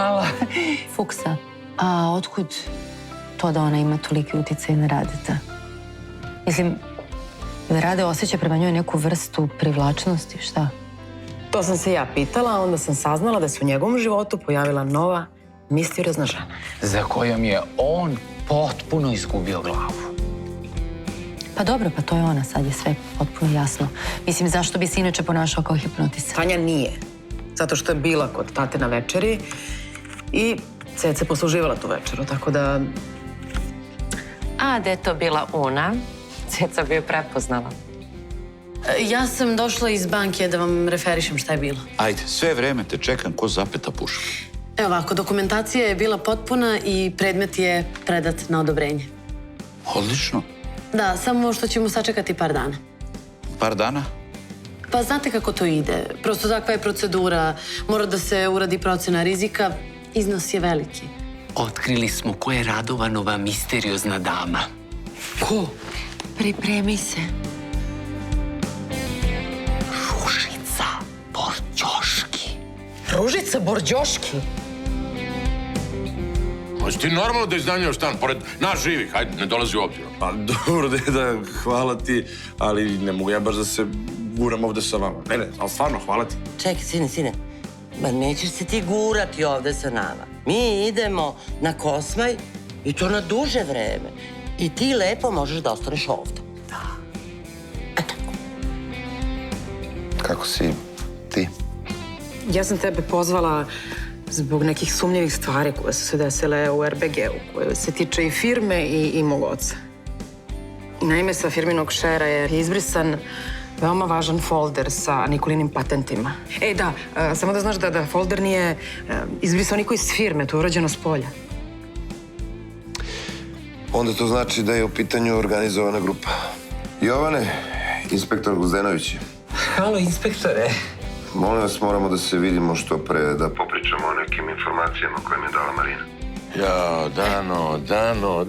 Hvala. Fuksa, a otkud to da ona ima toliki uticaj na Radeta? Mislim, da Rade osjeća prema njoj neku vrstu privlačnosti, šta? To sam se ja pitala, a onda sam saznala da se u njegovom životu pojavila nova, misteriozna žena. Za kojom je on potpuno izgubio glavu. Pa dobro, pa to je ona, sad je sve potpuno jasno. Mislim, zašto bi se inače ponašao kao hipnotisar? Tanja nije. Zato što je bila kod tate na večeri i Ceca posluživala tu večeru, tako da... A, da je to bila ona, Ceca bi je prepoznala. Ja sam došla iz banke da vam referišem šta je bilo. Ajde, sve vreme te čekam ko zapeta puška. Evo ovako, dokumentacija je bila potpuna i predmet je predat na odobrenje. Odlično. Da, samo što ćemo sačekati par dana. Par dana? Pa znate kako to ide. Prosto takva je procedura. Mora da se uradi procena rizika. Iznos je veliki. Otkrili smo ko je Radovanova misteriozna dama. Ko? Pripremi se. Ružica Borđoški. Ružica Borđoški? Hoće ti normalno da iznajmljaš stan pored nas živih? Hajde, ne dolazi u obzir. Pa dobro, deda, hvala ti, ali ne mogu ja baš da se guram ovde sa vama. Ne, ali stvarno, hvala ti. Čekaj, sine, ma nećeš se ti gurati ovde sa nama. Mi idemo na Kosmaj i to na duže vreme. I ti lepo možeš da ostaneš ovde. Da. Eto. Kako si ti? Ja sam tebe pozvala zbog nekih sumnjivih stvari koje su se desile u RBG-u, koje se tiče i firme i mog oca. Naime, sa firminog šera je izbrisan veoma važan folder sa Nikolinim patentima. Da, samo da znaš da folder nije izbrisao niko iz firme, to je urađeno s polja. Onda to znači da je u pitanju organizovana grupa. Jovane, inspektor Guzdenović. Halo, inspektore. Molim vas, moramo da se vidimo što pre, da popričamo o nekim informacijama koje mi je dala Marina. Ja, Dano.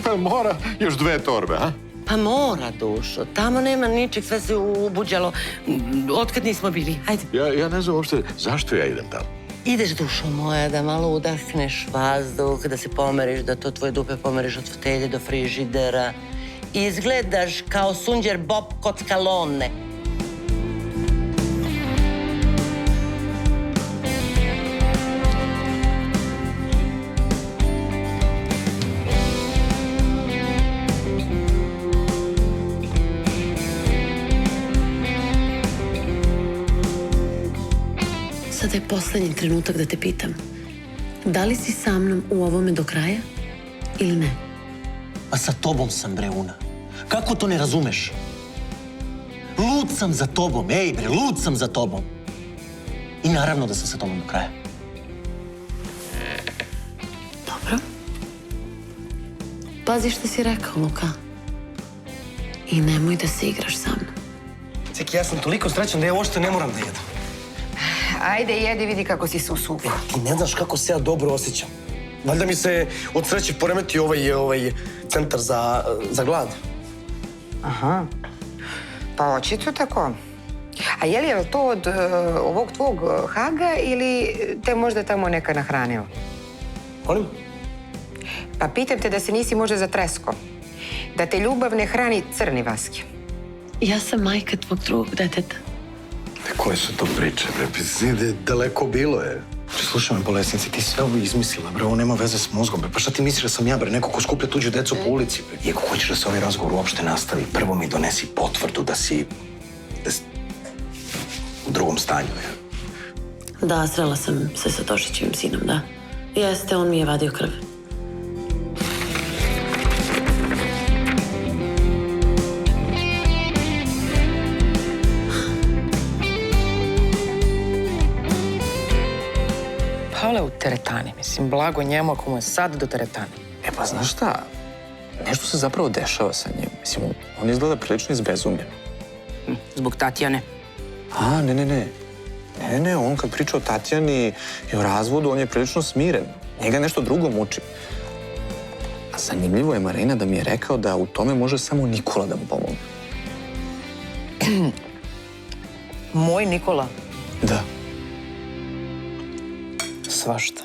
Pa mora još 2 torbe, a? Pa mora, dušo. Tamo nema ničeg, sve se ubuđalo. Otkad nismo bili. Hajde. Ja ne znam uopšte zašto ja idem tamo. Ideš, dušo moja, da malo udahneš vazduh, da se pomeriš, da to tvoje dupe pomeriš od fotelje do frižidera. Izgledaš kao Sunđer Bob Kockalone. Sada je poslednji trenutak da te pitam. Da li si sa mnom u ovome do kraja ili ne? Pa sa tobom sam, bre, Una. Kako to ne razumeš? Lud sam za tobom, ej, bre, lud sam za tobom. I naravno da sam sa tobom do kraja. Dobro. Pazi što si rekao, Luka. I nemoj da se igraš sa mnom. Ceki, ja sam toliko srećan da ja uopšte ne moram da jedem. Ajde, jedi, vidi kako si se usuvio. Ti ne znaš kako se ja dobro osjećam. Valjda mi se od sreće poremeti ovaj centar za glad. Aha. Pa očito tako. A je li to od ovog tvog Haga ili te možda tamo neka nahranila? Molim? Pa pitam te da se nisi možda zatresko. Da te ljubav ne hrani crni vaske. Ja sam majka tvog drugog deteta. Koje su to priče, bre? Daleko bilo je. Slušaj me, bolesnici, ti sve ovo izmislila, bre, ovo nema veze s mozgom, bre. Pa šta ti misliš da sam ja, bre, neko ko skuplja tuđu decu po ulici, bre? I ako hoćeš da se ovaj razgovor uopšte nastavi, prvo mi donesi potvrdu da si u drugom stanju, ja. Da, srela sam se sa Tošićevim sinom, da. Jeste, on mi je vadio krv. Pale u teretani, mislim, blago njemu ako mu je sad do teretani. Pa znaš šta? Nešto se zapravo dešava sa njim. Mislim, on izgleda prilično izbezumljen. Zbog Tatjane. A, ne, on kad priča o Tatjani i o razvodu, on je prilično smiren. Njega nešto drugo muči. A zanimljivo je, Marina, da mi je rekao da u tome može samo Nikola da mu pomogne. Moj Nikola? Da. Svašta.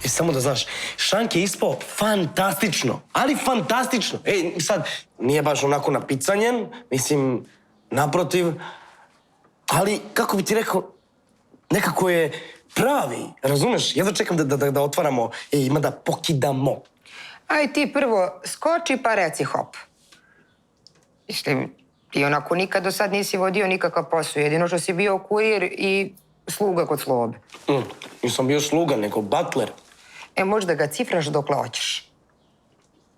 I samo da znaš, Šank je ispao fantastično, ali fantastično. Ej, sad, nije baš onako napicanjen, mislim, naprotiv, ali, kako bi ti rekao, nekako je pravi, razumeš? Jedva čekam da otvaramo, ima da pokidamo. Aj ti prvo skoči pa reci hop. Mislim, ti onako nikad do sad nisi vodio nikakav posao, jedino što si bio kurir i sluga kod Slobe. Nisam bio sluga, nego butler. Možda ga cifraš dokle hoćeš.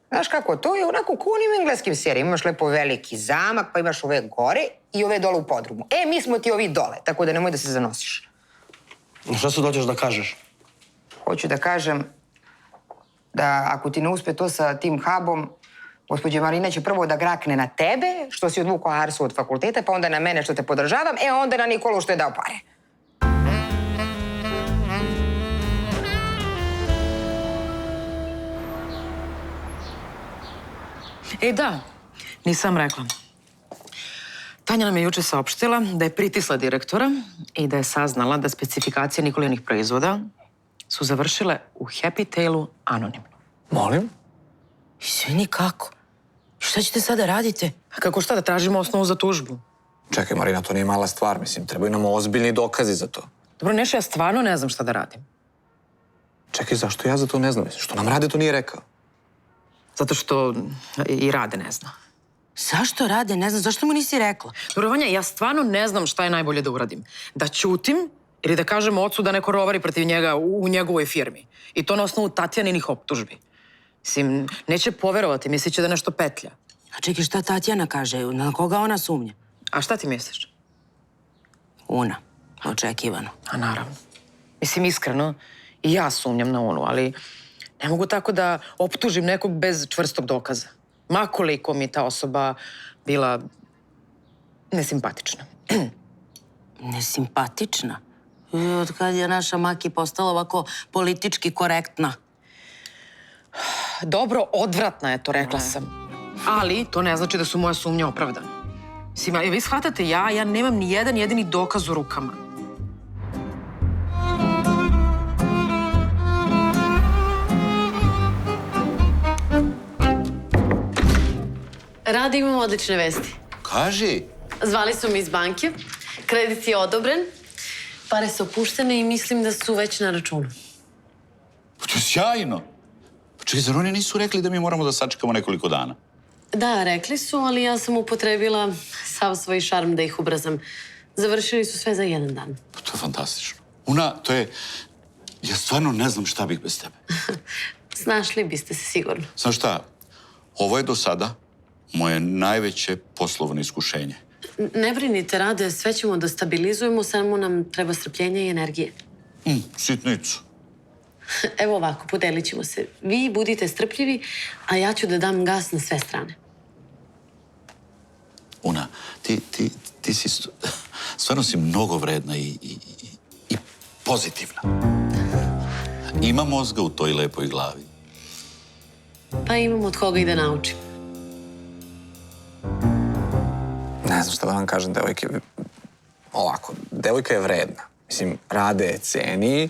Znaš kako, to je onako ko u onim engleskim serijama. Imaš lepo veliki zamak, pa imaš ove gore i ove dole u podrumu. Mi smo ti ovi dole, tako da nemoj da se zanosiš. Šta sad hoćeš da kažeš? Hoću da kažem da ako ti ne uspe to sa tim hubom, gospođa Marina će prvo da grakne na tebe, što si odvukao Arsu od fakulteta, pa onda na mene što te podržavam, onda na Nikolu što je dao pare. Da, nisam rekla. Tanja nam je juče saopštila da je pritisla direktora i da je saznala da specifikacije Nikolinih proizvoda su završile u Happy Tailu anonimno. Molim? Izvini, kako? Šta ćete sada radite? A kako šta, da tražimo osnovu za tužbu? Čekaj, Marina, to nije mala stvar. Mislim, trebaju nam ozbiljni dokazi za to. Dobro, Neša, ja stvarno ne znam šta da radim. Čekaj, zašto ja za to ne znam? Što nam Rade to nije rekao? Zato što i Rade ne zna. Zašto Rade ne zna? Zašto mu nisi rekla? Dobro, Vanja, ja stvarno ne znam šta je najbolje da uradim. Da ćutim ili da kažem ocu da neko rovari protiv njega u njegovoj firmi. I to na osnovu Tatjaninih optužbi. Mislim, neće poverovati, misliće da nešto petlja. A čekaj, šta Tatjana kaže? Na koga ona sumnja? A šta ti misliš? Una. Očekivano. A naravno. Mislim, iskreno, i ja sumnjam na Unu, ali ne mogu tako da optužim nekog bez čvrstog dokaza. Ma koliko mi ta osoba bila nesimpatična. Nesimpatična? Od kad je naša Maki postala ovako politički korektna? Dobro, odvratna je to, rekla sam. Ali to ne znači da su moje sumnje opravdane. Mislim, vi shvatate, ja nemam ni jedan jedini dokaz u rukama. Rade, imamo odlične vesti. Kaži. Zvali su mi iz banke, kredit je odobren, pare su opuštene i mislim da su već na računu. To je sjajno. Čekaj, zar oni nisu rekli da mi moramo da sačekamo nekoliko dana? Da, rekli su, ali ja sam upotrebila sav svoj šarm da ih ubrzam. Završili su sve za jedan dan. To je fantastično. Una, to je... Ja stvarno ne znam šta bih bez tebe. Snašli biste se sigurno. Znaš šta? Ovo je do sada moje najveće poslovno iskušenje. Ne brinite, Rade, sve ćemo da stabilizujemo, samo nam treba strpljenja i energije. Sitnicu. Evo ovako, podelit ćemo se. Vi budite strpljivi, a ja ću da dam gas na sve strane. Una, ti si... Stvarno si mnogo vredna i pozitivna. Ima mozga u toj lepoj glavi. Pa imam od koga i da naučim. Ne znam šta da vam kažem, devojke. Ovako, devojka je vredna. Mislim, Rade je ceni.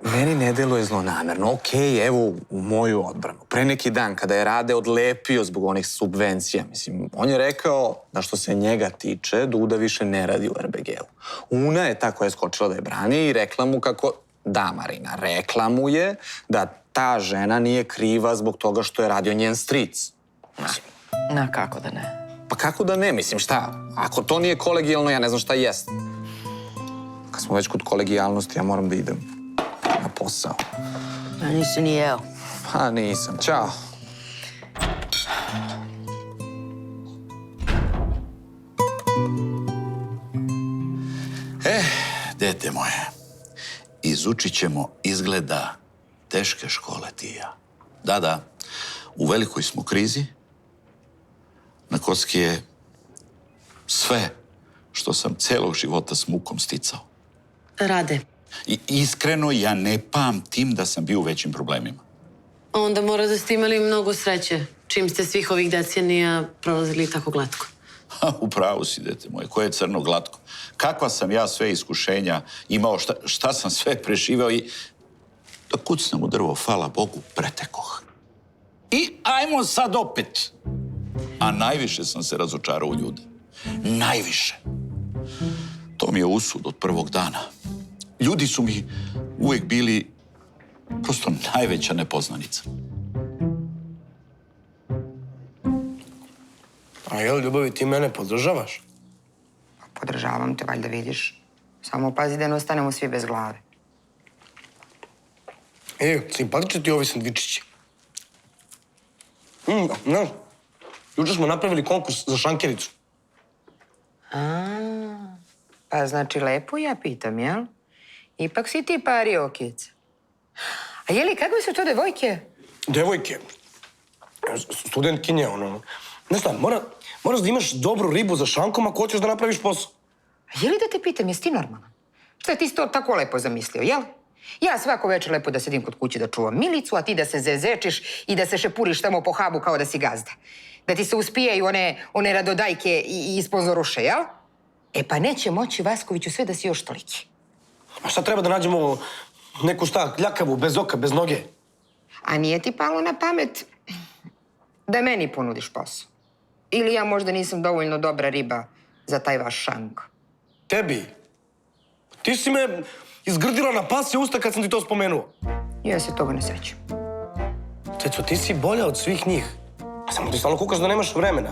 Meni ne deluje zlonamerno. Okej, evo u moju odbranu. Pre neki dan, kada je Rade odlepio zbog onih subvencija, mislim, on je rekao da što se njega tiče, Duda više ne radi u RBG-u. Una je ta koja je skočila da je brani i rekla mu kako... Da, Marina, rekla mu je da ta žena nije kriva zbog toga što je radio njen stric. Na, kako da ne? Pa kako da ne? Mislim, šta? Ako to nije kolegijalno, ja ne znam šta jest. Kad smo već kod kolegijalnosti, ja moram da idem na posao. Ja nisi ni jeo. Pa nisam. Ćao. Dete moje, izučit ćemo izgleda teške škole ti i ja. Da, u velikoj smo krizi. Na kocki je sve što sam celog života s mukom sticao. Rade. I iskreno, ja ne pamtim da sam bio u većim problemima. Onda mora da ste imali mnogo sreće čim ste svih ovih decenija prolazili tako glatko. U pravu si, dete moje, koje je crno glatko. Kakva sam ja sve iskušenja imao, šta sam sve preživeo i da kucnem u drvo, hvala Bogu, pretekoh. I ajmo sad opet. A najviše sam se razočarao u ljude. Najviše. To mi je usud od prvog dana. Ljudi su mi uvijek bili prosto najveća nepoznanica. A jel, Ljubavi, ti mene podržavaš? Podržavam te, valjda vidiš. Samo pazi da ne ostanemo svi bez glave. Simpatični ti ovi sandvičići. No, jučer smo napravili konkurs za šankericu. Pa znači lepo ja pitam, jel? Ipak si ti pari okice. A jeli, kakve su to devojke? Devojke. Studentkinje, ono. Ne znam, moraš da imaš dobru ribu za šankom ako hoćeš da napraviš posao. A jeli da te pitam, jesi ti normalan? Šta ti si to tako lepo zamislio, jel? Ja svako večer lepo da sedim kod kuće da čuvam Milicu, a ti da se zezečiš i da se šepuriš tamo po hubu kao da si gazda. Da ti se uspijaju one radodajke i ispozoruše, jel? E pa neće moći, Vaskoviću, sve da si još toliki. A šta treba da nađemo neku ljakavu, bez oka, bez noge? A nije ti palo na pamet da meni ponudiš posao? Ili ja možda nisam dovoljno dobra riba za taj vaš šank? Tebi? Ti si me izgrdila na pasje usta kad sam ti to spomenuo. Ja se toga ne sećam. Ceco, ti si bolja od svih njih. Samo ti stalno kukaš da nemaš vremena.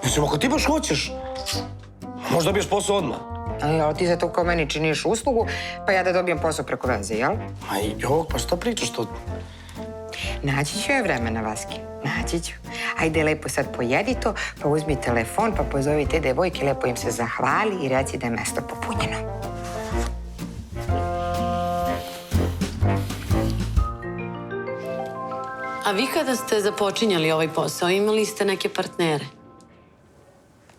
Mislim, ako ti baš hoćeš, možda dobiješ posao odmah. Ali ti za to kao meni činiš uslugu, pa ja da dobijem posao preko veze, jel? Pa šta pričaš to? Naći ću je vremena, Vaski. Naći ću. Ajde, lepo sad pojedi to, pa uzmi telefon, pa pozovi te devojke, lepo im se zahvali i reci da je mesto popunjeno. A vi kada ste započinjali ovaj posao, imali ste neke partnere?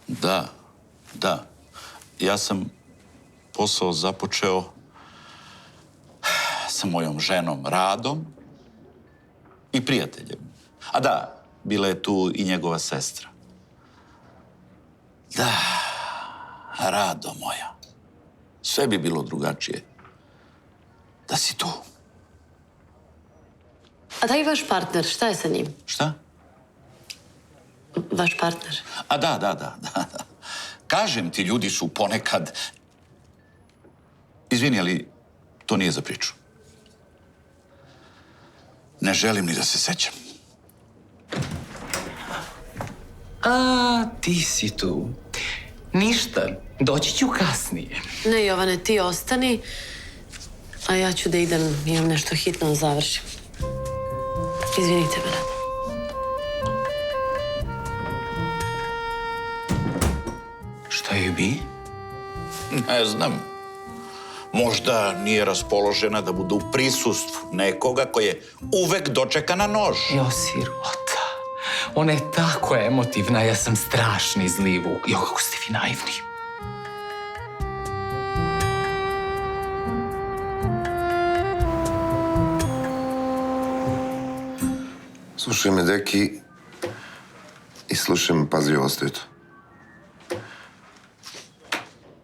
Da. Ja sam posao započeo sa mojom ženom Radom i prijateljem. A da, bila je tu i njegova sestra. Da, Rado moja. Sve bi bilo drugačije da si tu. A taj vaš partner, šta je sa njim? Šta? Vaš partner. A da. Kažem ti, ljudi su ponekad... Izvini, ali to nije za priču. Ne želim ni da se sećam. A, ti si tu. Ništa, doći ću kasnije. Ne, Jovane, ti ostani, a ja ću da idem, imam nešto hitno da završim. Izvinite me, Rado. Šta je bi? Ne znam. Možda nije raspoložena da bude u prisustvu nekoga koji je uvek dočeka na nož. Jo, sirota. Ona je tako emotivna, ja sam strašni zlivu. Jo, kako ste vi naivni. Slušaj me, deki, i slušaj me pažljivo, Stojitu.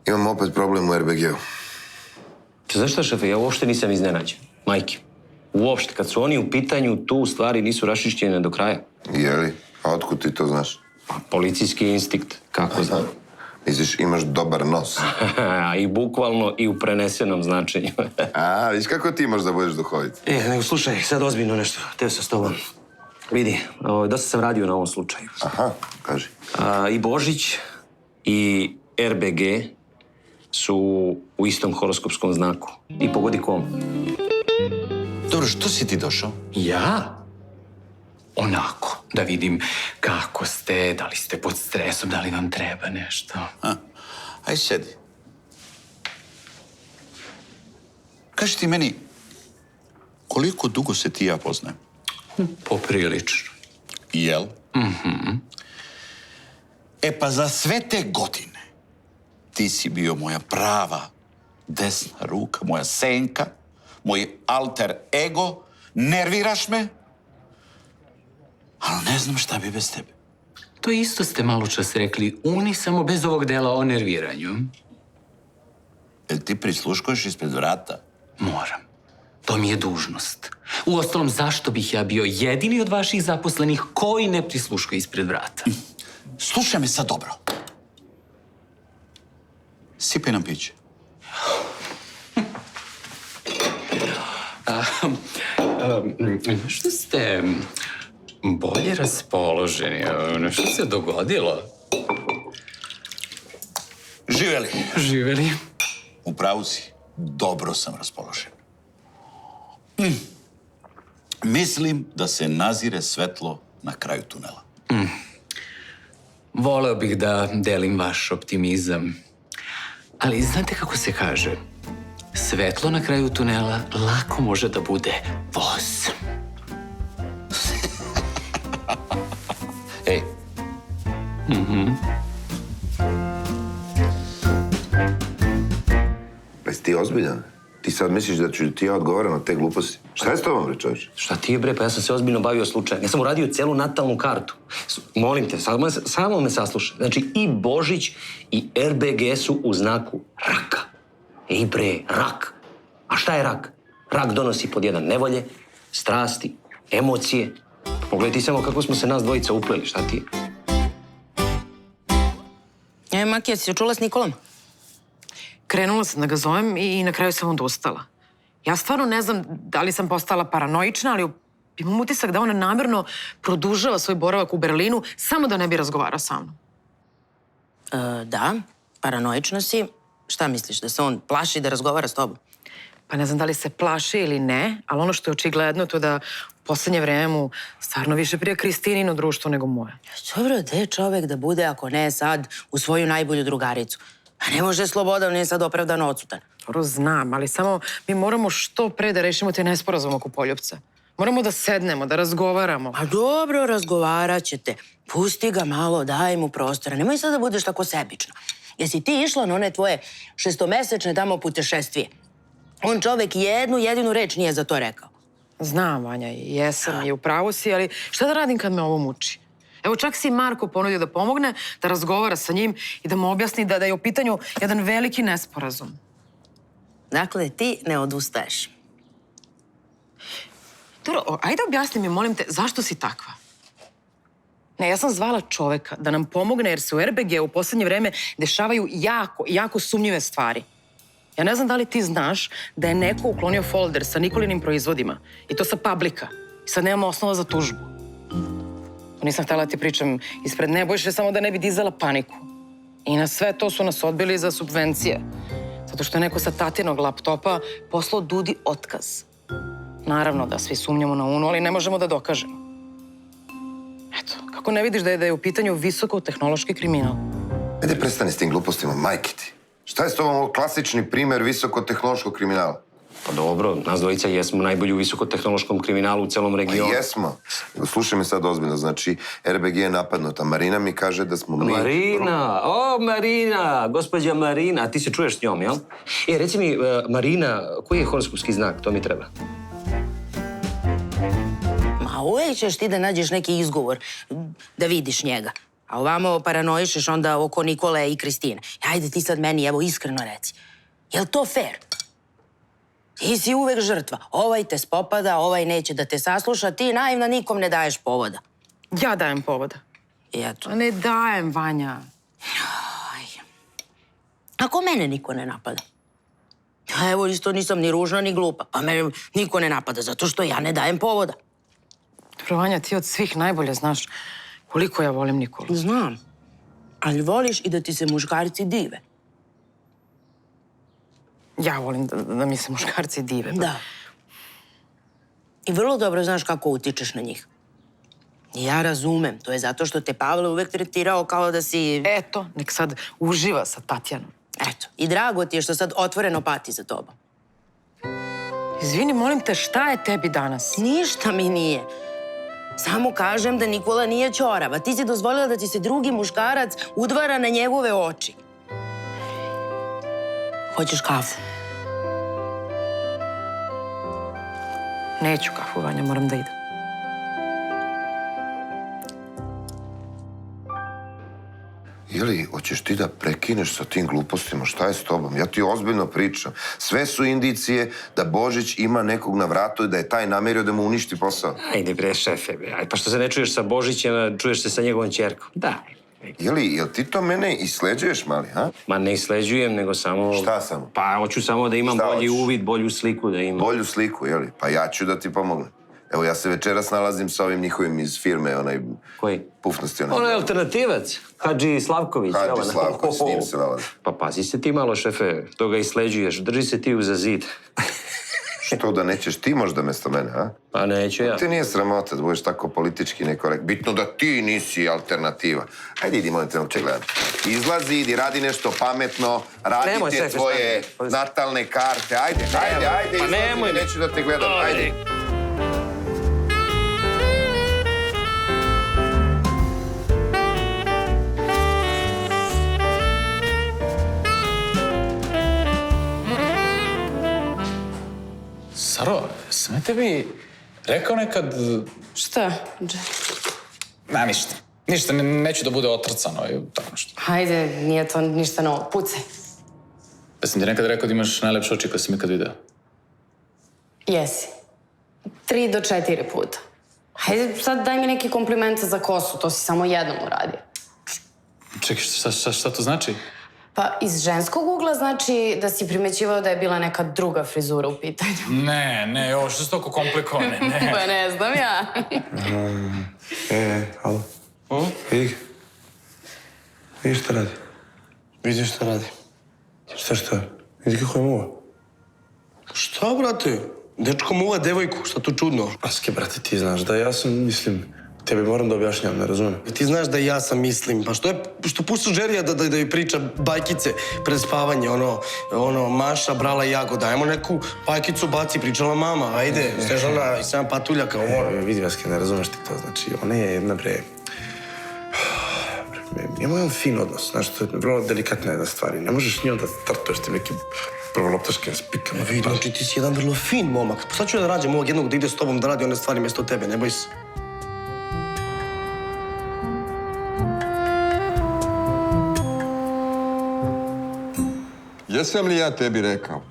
Imam opet problem u RBG-u. Znaš šta, šefe, ja uopšte nisam iznenađen. Majke, uopšte, kad su oni u pitanju, tu stvari nisu raščišćene do kraja. Jeli? A otkud ti to znaš? Policijski instinkt, kako znam. Misliš, imaš dobar nos? I bukvalno i u prenesenom značenju. A, viš kako ti možeš da budeš duhovit? Nego slušaj, sad ozbiljno nešto, teo sam s tobom. Vidi, dosta sam radio na ovom slučaju. Aha, kaži. I Božić i RBG su u istom horoskopskom znaku. I pogodi kom. Dobro, što si ti došao? Ja? Onako, da vidim kako ste, da li ste pod stresom, da li vam treba nešto. Aj, sedi. Kaži ti meni, koliko dugo se ti i ja poznajem? Poprilično. Jel? E pa za sve te godine ti si bio moja prava desna ruka, moja senka, moj alter ego, nerviraš me Ali ne znam šta bi bez tebe. To isto ste malo čas rekli, Uni, samo bez ovog dela o nerviranju. Jel ti prisluškuješ ispred vrata? Moram. To mi je dužnost. Uostalom, zašto bih ja bio jedini od vaših zaposlenih koji ne prisluškuje ispred vrata? Slušaj me sad dobro. Sipaj nam piće. Što ste bolje raspoloženi? Nešto se dogodilo? Živeli. Živeli. U pravu si. Dobro sam raspoložen. Mislim da se nazire svetlo na kraju tunela. Voleo bih da delim vaš optimizam. Ali znate kako se kaže? Svetlo na kraju tunela lako može da bude voz. Ej. Pa jesi ti ozbiljan? Ti sad misliš da ću ti ja odgovaram na te gluposti? Šta je s tobom, bre, čovječe? Šta ti je, bre? Pa ja sam se ozbiljno bavio slučajem. Ja sam uradio celu natalnu kartu. Molim te, samo me saslušaj. Znači, i Božić i RBG su u znaku raka. Ej, bre, rak. A šta je rak? Rak donosi pod jedan nevolje, strasti, emocije. Pogledaj ti samo kako smo se nas dvojica upleli, šta ti je? Makija, si čula s Nikolom? Krenula sam da ga zovem i na kraju sam odustala. Ja stvarno ne znam da li sam postala paranoična, ali imam utisak da on namjerno produžava svoj boravak u Berlinu samo da ne bi razgovarao sa mnom. Da, paranoična si. Šta misliš, da se on plaši da razgovara s tobom? Pa ne znam da li se plaši ili ne, ali ono što je očigledno to da u poslednje vreme mu stvarno više prija Kristinino društvo nego moje. Dobro, gde je čovek da bude ako ne sad u svoju najbolju drugaricu? A ne može Slobodan, nije sad opravdano odsutan. Dobro, znam, ali samo mi moramo što pre da rešimo te nesporazum oko Poljupca. Moramo da sednemo, da razgovaramo. Pa dobro, razgovarat ćete. Pusti ga malo, daj mu prostora. Nemoj sad da budeš tako sebična. Jesi ti išla na one tvoje šestomesečne tamo putešestvije? On čovek jednu jedinu reč nije za to rekao. Znam, Vanja, jesam i u pravu si, ali šta da radim kad me ovo muči? Evo, čak si Marko ponudio da pomogne, da razgovara sa njim i da mu objasni da je u pitanju jedan veliki nesporazum. Dakle, ti ne odustaješ. Dobro, ajde objasni mi, molim te, zašto si takva? Ne, ja sam zvala čoveka da nam pomogne jer se u RBG u poslednje vreme dešavaju jako sumnjive stvari. Ja ne znam da li ti znaš da je neko uklonio folder sa Nikolinim proizvodima i to sa Publika. I sad nemamo osnova za tužbu. Nisam htjela da ti pričam ispred Nebojše samo da ne bi dizala paniku. I na sve to su nas odbili za subvencije. Zato što je neko sa tatinog laptopa poslao Dudi otkaz. Naravno da svi sumnjamo na Unu, ali ne možemo da dokažemo. Eto, kako ne vidiš da je u pitanju visokotehnološki kriminal? Ajde, prestani s tim glupostima, majke ti. Šta je s tobom ovo klasični primer visokotehnološkog kriminala? Pa dobro, nas dvojica jesmo najbolji u visokotehnološkom kriminalu u celom regionu. Pa jesmo. Slušaj me sad ozbiljno, znači RBG je napadnuta. Marina mi kaže da smo mi... Marina! O, Marina! Gospođa Marina, a ti se čuješ s njom, jel? Reci mi, Marina, koji je horoskopski znak? To mi treba. Ma uvijek ćeš ti da nađeš neki izgovor, da vidiš njega. A ovamo paranoišeš onda oko Nikole i Kristine. Ajde ti sad meni, evo, iskreno reci. Je li to fair? Ti si uvek žrtva. Ovaj te spopada, ovaj neće da te sasluša, ti naivna nikom ne daješ povoda. Ja dajem povoda. Eto. Ne dajem, Vanja. Ako mene niko ne napada? Ja evo isto nisam ni ružna ni glupa, pa me niko ne napada zato što ja ne dajem povoda. Dobro, Vanja, ti od svih najbolje znaš koliko ja volim Nikolu. Znam, ali voliš i da ti se muškarci dive. Ja volim da mi se muškarci dive. Da. I vrlo dobro znaš kako utičeš na njih. I ja razumem, to je zato što te Pavle uvek tretirao kao da si... Eto, nek sad uživa sa Tatjanom. Eto, i drago ti je što sad otvoreno pati za tobom. Izvini, molim te, šta je tebi danas? Ništa mi nije. Samo kažem da Nikola nije ćorav, a ti si dozvolila da ti se drugi muškarac udvara na njegove oči. Hoćeš kafu? Neću kafu, Vanja, moram da idem. Ili, hoćeš ti da prekineš sa tim glupostima? Šta je s tobom? Ja ti ozbiljno pričam. Sve su indicije da Božić ima nekog na vratu i da je taj namerio da mu uništi posao. Ajde bre, šefe, aj, pa što se ne čuješ sa Božićem, a čuješ se sa njegovom ćerkom? Da. Jel ti to mene isleđuješ, mali, ha? Ma ne isleđujem, nego samo... Šta samo? Pa hoću samo da imam bolji uvid, bolju sliku da imam. Bolju sliku, jeli? Pa ja ću da ti pomognem. Evo, ja se večeras nalazim sa ovim njihovim iz firme, onaj... Koji? Pufnosti, onaj... Ono je alternativac. Hadži Slavković. Hadži Slavković, s njim se nalazi. Pa pazi se ti malo, šefe, to ga isleđuješ. Drži se ti uza zid. Što, da nećeš ti možda mesto mene, a? Pa neću ja. Ti nije sramota da budeš tako politički nekorekt. Bitno da ti nisi alternativa. Ajde, idi, molim te, uopće gledam. Izlazi, idi, radi nešto pametno, radi te tvoje natalne karte. Ajde, izlazi, neću da te gledam, ajde. Saro, sam ja tebi rekao nekad... Šta? Ma, ništa. Ništa, neću da bude otrcano i tako nešto. Hajde, nije to ništa novo. Pucaj. Ja sam ti nekad rekao da imaš najlepše oči koje sam ikad video. Jesi. 3 do 4 puta. Hajde, sad daj mi neki kompliment za kosu. To si samo jednom uradio. Čekaj, šta to znači? Pa iz ženskog ugla znači da si primećivao da je bila neka druga frizura u pitanju. Ne, ovo što je toliko komplikovane, ne. Pa ne znam ja. Alo. Vidi. Vidi šta radi. Vidi šta radi. Šta? Vidi kako je muva. Šta, brate? Dečko muva devojku, šta tu čudno? Aske, brate, ti znaš da ja sam, mislim... Tebi moram da objašnjam, ne razumijem. Ti znaš da ja sam mislim, pa što pušta Žerija da joj priča bajkice pred spavanje, ono, Maša brala jagoda, ajmo neku bajkicu baci, pričala mama, ajde, Snežana i 7 patuljaka, ovo. Vidi, Vaske, ne razumeš ti to, znači, ona je jedna, bre... Imamo jedan fin odnos, znaš, to je vrlo delikatna jedna stvar i ne možeš njom da startuješ tim nekim prvoloptaškim spikama. Vidi, znači, ti si jedan vrlo fin momak. Pa sad ću ja da rađem ovog jednog da ide s tobom da radi one stvari mjesto tebe, ne boj se. Jesam li ja tebi rekao?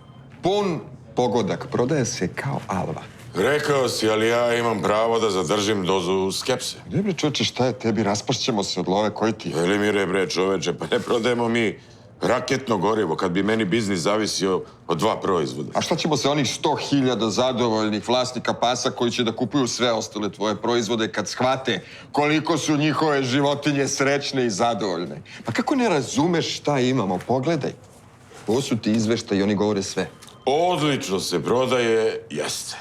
Pun pogodak prodaje se kao alva. Rekao si, ali ja imam pravo da zadržim dozu skepse. Gdje bre čoveče, šta je tebi? Raspašćemo se od love, koji ti? Elimire bre čoveče, pa ne prodajemo mi raketno gorivo, kad bi meni biznis zavisio od 2 proizvoda. A šta ćemo se onih 100.000 zadovoljnih vlasnika pasa koji će da kupuju sve ostale tvoje proizvode kad shvate koliko su njihove životinje srećne i zadovoljne? Pa kako ne razumeš šta imamo? Pogledaj. Ovo su ti izveštaj i oni govore sve. Odlično se prodaje, jeste.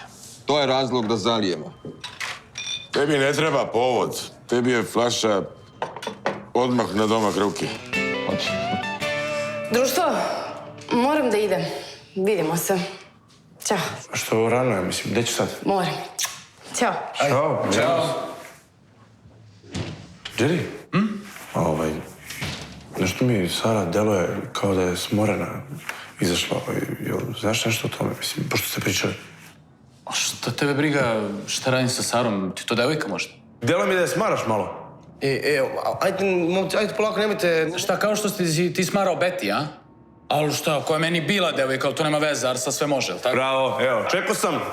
To je razlog da zalijemo. Tebi ne treba povod. Tebi je flaša odmah na domak ruke. Društvo, moram da idem. Vidimo se. Ćao. A što rano je, mislim, gde ću sad? Moram. Ćao. Ćao. Jerry? Nešto mi Sara deluje kao da je smorena izašla. Znaš nešto o tome, mislim, pošto ste pričali? A šta tebe briga šta radim sa Sarom? Ti to devojka možda? Deluje mi da je smaraš malo. Ajde polako, nemojte... Šta, kao što si ti smarao Beti, a? Ali šta, koja je meni bila devojka, ali to nema veze, Arsa sve može, jel tako? Bravo, evo,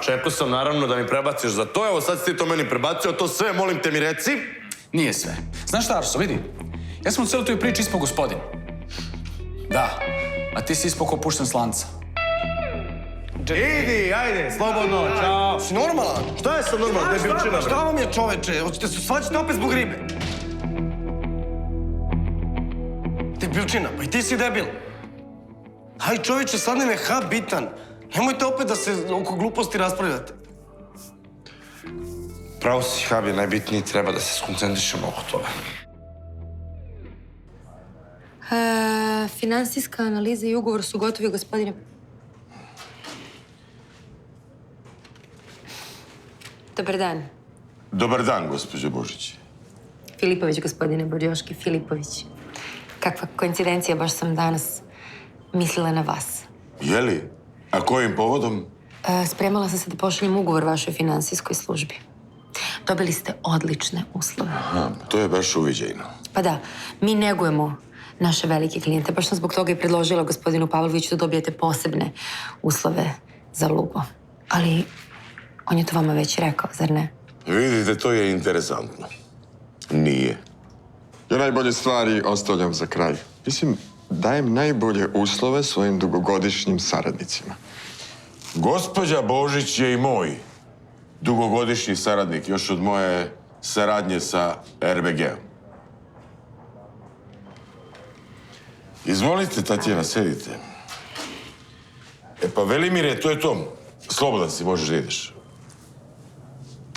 čekao sam naravno da mi prebaciš za to, evo sad si ti to meni prebacio, to sve, molim te mi reci. Nije sve. Znaš šta, Arso, vidi, ja sam u celu toj priči ispao gospodin. Da, a ti si ispao ko pušten s lanca. Idi, ajde, slobodno, čao. Si normalan? Šta je sad normalan? Šta vam je, čoveče? Hoćete se svađati opet zbog ribe? Debilčina, pa i ti si debil. Aj, čoveče, sad nam je bitan. Nemojte opet da se oko gluposti raspravljate. Pravo si, Hab je najbitniji, treba da se skoncentrišemo oko toga. Finansijska analiza i ugovor su gotovi, gospodine. Dobar dan. Dobar dan, gospođo Božić. Filipović, gospodine Borjoški, Filipović. Kakva koincidencija, baš sam danas mislila na vas. Jeli? A kojim povodom? Spremala sam se da pošaljem ugovor vašoj finansijskoj službi. Dobili ste odlične uslove. Aha, to je baš uviđajno. Pa da, mi negujemo naše velike klijente. Baš sam zbog toga i predložila gospodinu Pavloviću da dobijete posebne uslove za Lugo. Ali on je to vama već rekao, zar ne? Vidite, to je interesantno. Nije. Ja najbolje stvari ostavljam za kraj. Mislim, dajem najbolje uslove svojim dugogodišnjim saradnicima. Gospođa Božić je i moj dugogodišnji saradnik, još od moje saradnje sa RBG-om. Izvolite, Tatjana, sedite. E pa, Velimire, to je to. Slobodan si, možeš da ideš.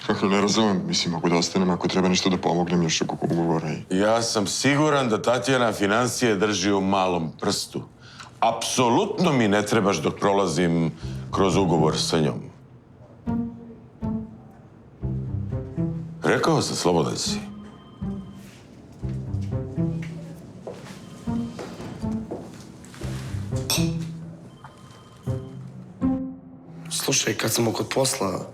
Kako ne razumem, mislim, mogu da ostanem ako treba nešto da pomognem još oko ugovora. Ja sam siguran da Tatjana financije drži u malom prstu. Apsolutno mi ne trebaš dok prolazim kroz ugovor sa njom. Rekao sam, slobodan si. Slušaj, kad sam kod posla,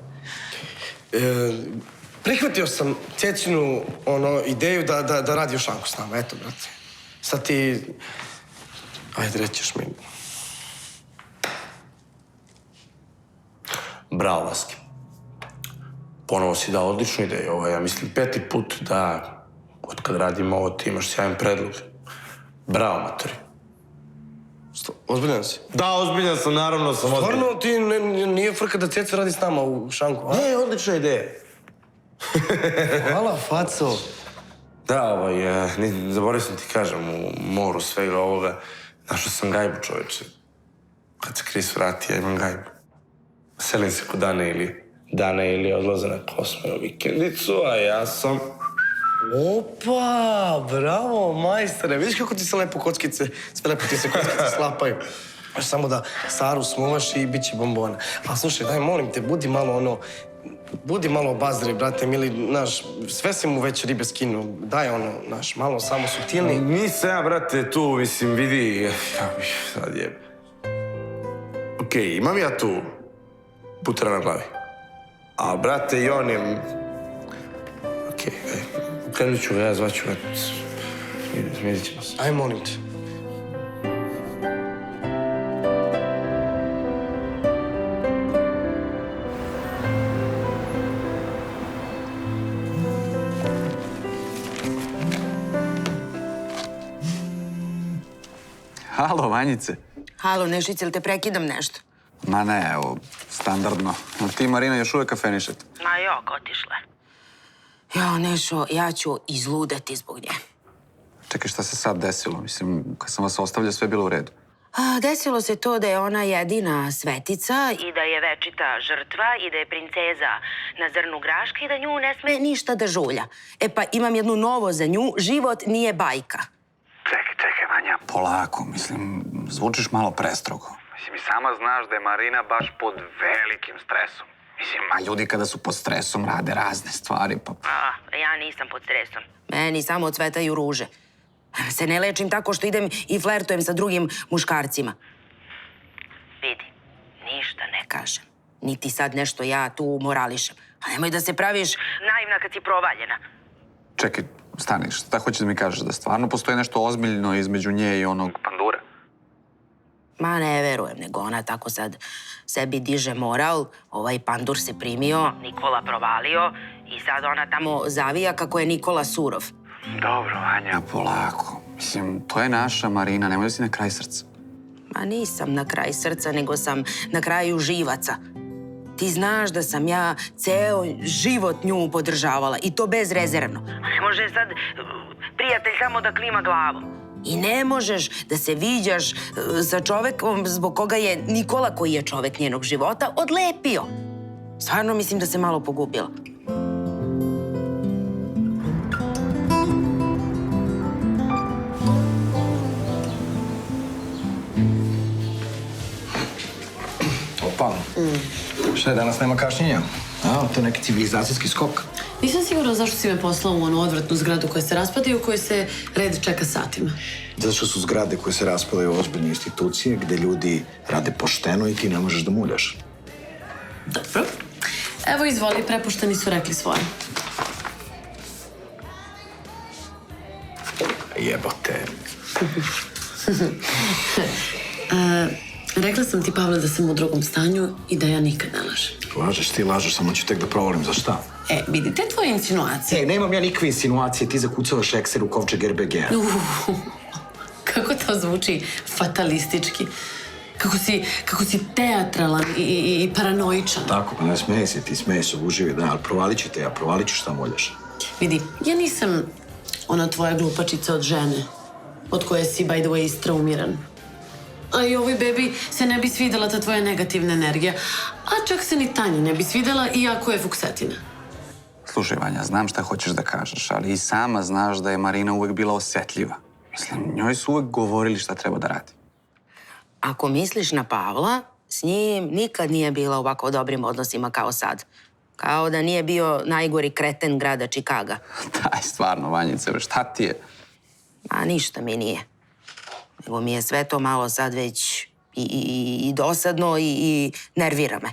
prihvatio sam Cecinu ideju da radi u šanku s nama. Eto, brate. Sad ti... Ajde, rećeš mi. Bravo, Vaski. Ponovo si dao odličnu ideju. Ovo je, ja mislim, 5. put da od kad radimo ovo ti imaš sjajan predlog. Bravo, matori. Ozbiljan si? Da, ozbiljan sam, naravno sam ozbiljan. Stvarno ti nije frka da Ceca radi s nama u šanku, a? Ne, odlična ideja. Hvala, faco. Da, zaboravio sam ti kažem, u moru svega ovoga, našao sam gajbu, čoveče. Kad se Kris vrati, ja imam gajbu. Selim se kod Dana ili odlaze na Kosmaju vikendicu, a ja sam... Opa, bravo, majstore. Vidiš kako ti se lepo kockice, sve lepo ti se kockice slapaju. Baš samo da Saru smuvaš i bit će bombona. A slušaj, daj, molim te, budi malo obazri, brate, mili, znaš, sve si mu već ribe skinu. Daj znaš, malo samo suptilniji. Nisam ja, brate, tu, mislim, vidi, sad je... Okej, imam ja tu putera na glavi. A, brate, i on je... Okej, krenut ću ga, ja zvaću ga. Vidit ćemo se. Aj, molim te. Halo, Vanjice. Halo, Nešice, ili te prekidam nešto? Ma ne, evo, standardno. Ti, Marina, još uvek kafenišete. Ma jok, otišle. Jo, Nešo, ja ću izludeti zbog nje. Čekaj, šta se sad desilo? Mislim, kad sam vas ostavljao, sve je bilo u redu. Desilo se to da je ona jedina svetica i da je večita žrtva i da je princeza na zrnu graška i da nju ne sme ništa da žulja. E pa imam jednu novo za nju, život nije bajka. Čekaj, Vanja. Polako, mislim, zvučiš malo prestrogo. Mislim, i sama znaš da je Marina baš pod velikim stresom. Mislim, Ma ljudi kada su pod stresom rade razne stvari, pa... Ja nisam pod stresom. Meni samo cvetaju ruže. Se ne lečim tako što idem i flertujem sa drugim muškarcima. Vidi, ništa ne kažem. Niti sad nešto ja tu morališem. A nemoj da se praviš naivna kad si provaljena. Čekaj, stani, šta hoćeš da mi kažeš? Da stvarno postoji nešto ozbiljno između nje i onog... Pandura? Ma ne verujem, nego ona tako sad sebi diže moral. Ovaj pandur se primio, Nikola provalio i sad ona tamo zavija kako je Nikola surov. Dobro, Vanja. Polako. Mislim, to je naša Marina, nemoj da si na kraj srca. Ma nisam na kraj srca, nego sam na kraju živaca. Ti znaš da sam ja ceo život nju podržavala i to bezrezervno. Ne može sad prijatelj samo da klima glavom. I ne možeš da se viđaš sa čovekom zbog koga je Nikola, koji je čovek njenog života, odlepio. Stvarno mislim da se malo pogubila. Opa. Šta je, danas nema kašnjenja? To je neki civilizacijski skok. Nisam sigurna zašto si me poslao u onu odvratnu zgradu koja se raspada i u kojoj se red čeka satima. Zato što su zgrade koje se raspadaju ozbiljne institucije gde ljudi rade pošteno i ti ne možeš da muljaš. Dobro. Evo, izvoli, prepušteni su rekli svoje. Jebote. Rekla sam ti, Pavle, da sam u drugom stanju i da ja nikad ne lažem. Lažeš ti, lažeš, samo ću tek da provalim. Za šta? Vidi, te tvoje insinuacije. Nemam ja nikakve insinuacije, ti zakucavaš Excel u kovčeg RBG-a. Kako to zvuči fatalistički. Kako si teatralan i paranoičan. Tako, pa ne smej se, ti smej se, uživi, da, ali provalit ću te, ja provalit ću šta moljaš. Vidi, ja nisam ona tvoja glupačica od žene, od koje si, by the way, istraumiran. A i ovoj bebi se ne bi svidela ta tvoja negativna energija. A čak se ni Tanji ne bi svidela, iako je fuksetina. Slušaj, Vanja, znam šta hoćeš da kažeš, ali i sama znaš da je Marina uvek bila osetljiva. Mislim, njoj su uvek govorili šta treba da radi. Ako misliš na Pavla, s njim nikad nije bila u ovako dobrim odnosima kao sad. Kao da nije bio najgori kreten grada Čikaga. Daj, stvarno, Vanjice, šta ti je? A ništa mi nije. Nego mi je sve to malo sad već i dosadno i nervira me.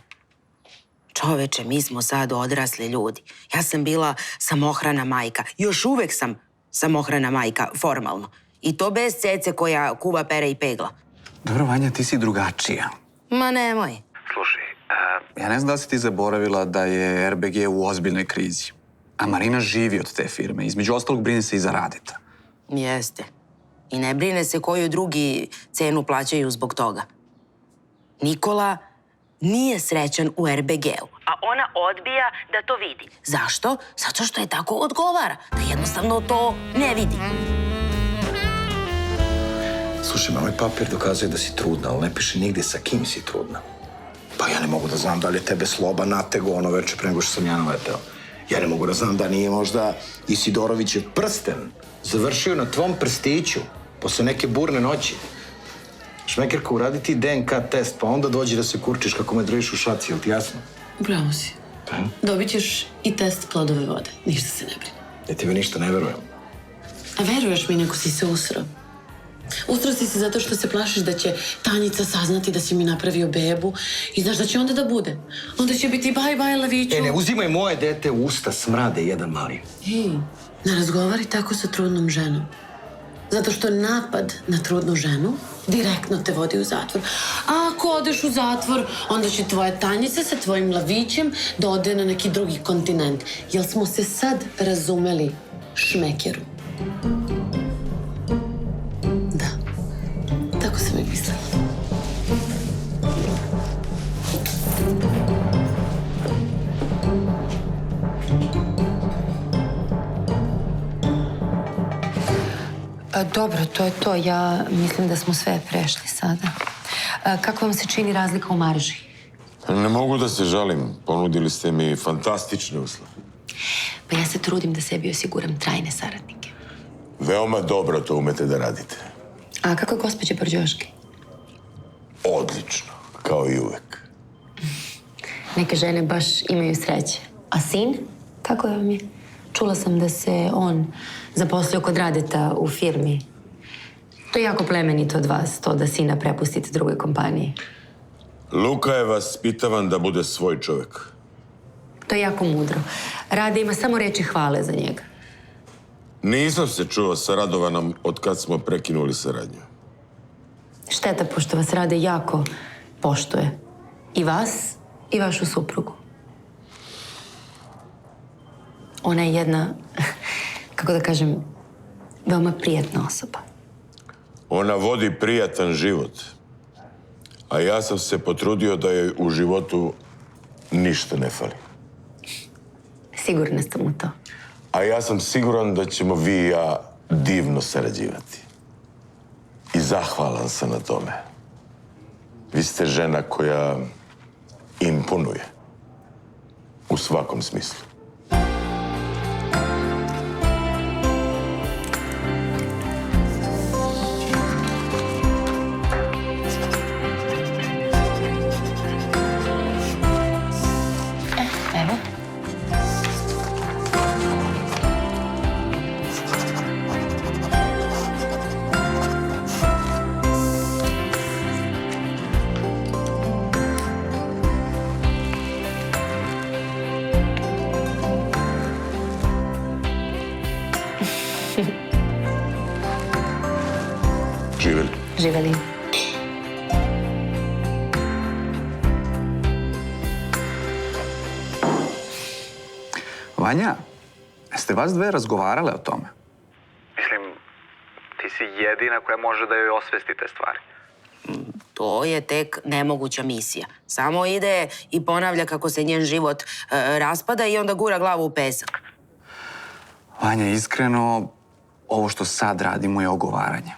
Čoveče, mi smo sad odrasli ljudi. Ja sam bila samohrana majka. Još uvek sam samohrana majka, formalno. I to bez cece koja kuva, pere i pegla. Dobro, Vanja, ti si drugačija. Ma nemoj. Slušaj, ja ne znam da si ti zaboravila da je RBG u ozbiljnoj krizi. A Marina živi od te firme. Između ostalog brine se i za Radeta. Jeste. I ne brine se koju drugi cenu plaćaju zbog toga. Nikola nije srećan u RBG-u. A ona odbija da to vidi. Zašto? Zato što je tako odgovara. Da jednostavno to ne vidi. Slušaj, ovaj papir dokazuje da si trudna, ali ne piše nigde sa kim si trudna. Pa ja ne mogu da znam da li je tebe Sloba natego ono veče pre nego što sam ja naleteo. Ja ne mogu da znam da nije možda Isidorovićev prsten završio na tvom prstiću posle neke burne noći. Šmekerka, uradi ti DNK test, pa onda dođi da se kurčiš kako me držiš u šaci, jel ti jasno? Upravo si. Dobit ćeš i test plodove vode. Ništa se ne brine. Ja tebi ništa ne verujem. A veruješ mi, neko si se usrao. Usrao si se zato što se plašiš da će Tanjica saznati da si mi napravio bebu i znaš da će onda da bude. Onda će biti bye Leviću. Ne uzimaj moje dete u usta, smrade jedan mali. Ne razgovari tako sa trudnom ženom. Zato što napad na trudnu ženu direktno te vodi u zatvor. A ako odeš u zatvor, onda će tvoja Tanjica sa tvojim Lavićem da ode na neki drugi kontinent. Jel smo se sad razumeli, šmekeru? Da. Tako sam i mislila. Dobro, to je to. Ja mislim da smo sve prešli sada. Kako vam se čini razlika u marži? Ne mogu da se žalim. Ponudili ste mi fantastične uslove. Pa ja se trudim da sebi osiguram trajne saradnike. Veoma dobro to umete da radite. A kako je gospođa Brđoški? Odlično, kao i uvek. Neke žene baš imaju sreće. A sin? Kako vam je? Čula sam da se on zaposlio kod Radeta u firmi. To je jako plemenito od vas, to da sina prepustite drugoj kompaniji. Luka je vaspitavan da bude svoj čovek. To je jako mudro. Rade ima samo reči hvale za njega. Nisam se čuo sa Radovanom od kad smo prekinuli saradnju. Šteta, pošto vas Rade jako poštuje. I vas, i vašu suprugu. Ona je jedna, kako da kažem, veoma prijatna osoba. Ona vodi prijatan život. A ja sam se potrudio da joj u životu ništa ne fali. Sigurna sam u to. A ja sam siguran da ćemo vi i ja divno sarađivati. I zahvalan sam na tome. Vi ste žena koja imponuje. U svakom smislu. Evo. Živeli. Živeli. Vanja, jeste vas dve razgovarale o tome? Mislim, ti si jedina koja može da joj osvesti te stvari. To je tek nemoguća misija. Samo ide i ponavlja kako se njen život raspada i onda gura glavu u pesak. Vanja, iskreno, ovo što sad radimo je ogovaranje.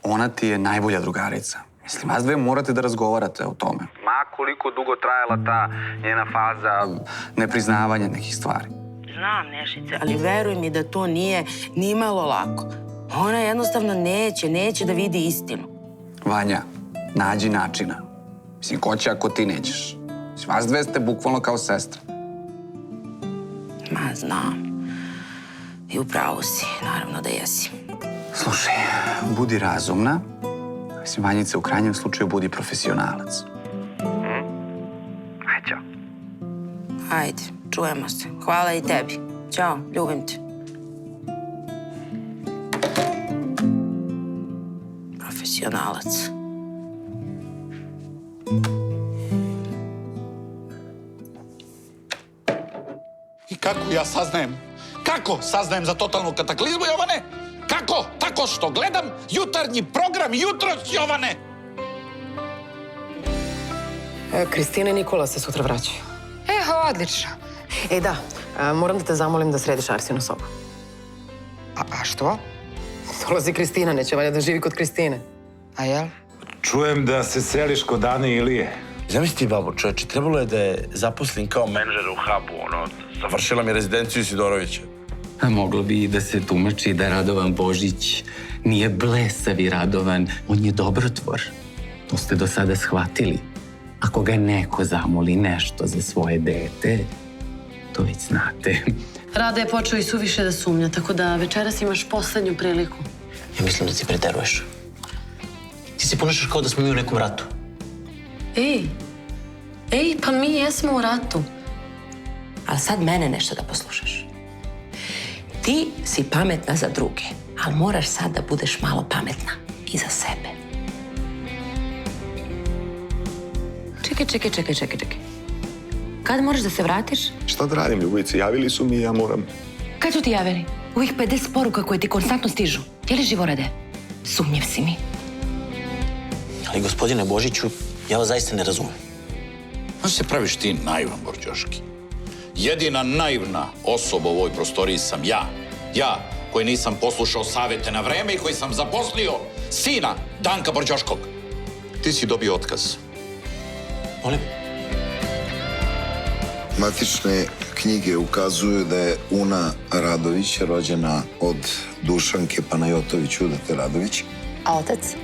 Ona ti je najbolja drugarica. Mislim, vas dve morate da razgovarate o tome. Ma koliko dugo trajala ta njena faza... Nepriznavanje nekih stvari. Znam, Nešice, ali veruj mi da to nije ni malo lako. Ona jednostavno neće da vidi istinu. Vanja, nađi načina. Mislim, ko će ako ti nećeš? Mislim, vas dve ste bukvalno kao sestre. Ma, znam. I upravo si, naravno da jesi. Slušaj, budi razumna. Mislim, Vanjice, u krajnjem slučaju budi profesionalac. Aj, čao. Ajde, čujemo se. Hvala i tebi. Ćao, ljubim te. Profesionalac. I kako ja saznajem? Kako saznajem za totalnu kataklizmu, Jovane? Kako? Tako što gledam jutarnji program jutros, Jovane! Kristina i Nikola se sutra vraćaju. Odlično. Da, moram da te zamolim da središ Arsinu sobu. A što? Dolazi Kristina, neće valja da živi kod Kristine. A jel? Čujem da se seliš kod Ane i Ilije. Zamisli ti, babo, čoveče, trebalo je da je zaposlen kao menadžer u hubu, završila mi rezidenciju Sidorovića. A moglo bi i da se tumači da Radovan Božić nije blesavi Radovan, on je dobrotvor. To ste do sada shvatili. Ako ga neko zamoli nešto za svoje dete, to već znate. Rada je počeo i suviše da sumnja, tako da večeras imaš poslednju priliku. Ja mislim da ti preteruješ. Ti se ponašaš kao da smo mi u nekom ratu. Ej, pa mi jesmo u ratu. Ali sad mene nešto da poslušaš. Ti si pametna za druge, ali moraš sad da budeš malo pametna i za sebe. Čekaj. Kad moraš da se vratiš? Šta da radim, Ljubice? Javili su mi i ja moram... Kad su ti javili? Ovih 50 poruka koje ti konstantno stižu. Je li Živorade? Sumnjiv si mi. Ali, gospodine Božiću, ja vas zaista ne razumem. Znaš se praviš ti naivan, Borđoški. Jedina naivna osoba u ovoj prostoriji sam ja. Ja, koji nisam poslušao savete na vreme i koji sam zaposlio sina Danka Borđoškog. Ti si dobio otkaz. Molim? Matične knjige ukazuju da je Una Radović rođena od Dušanke Panajotović Udate Radović. A otac?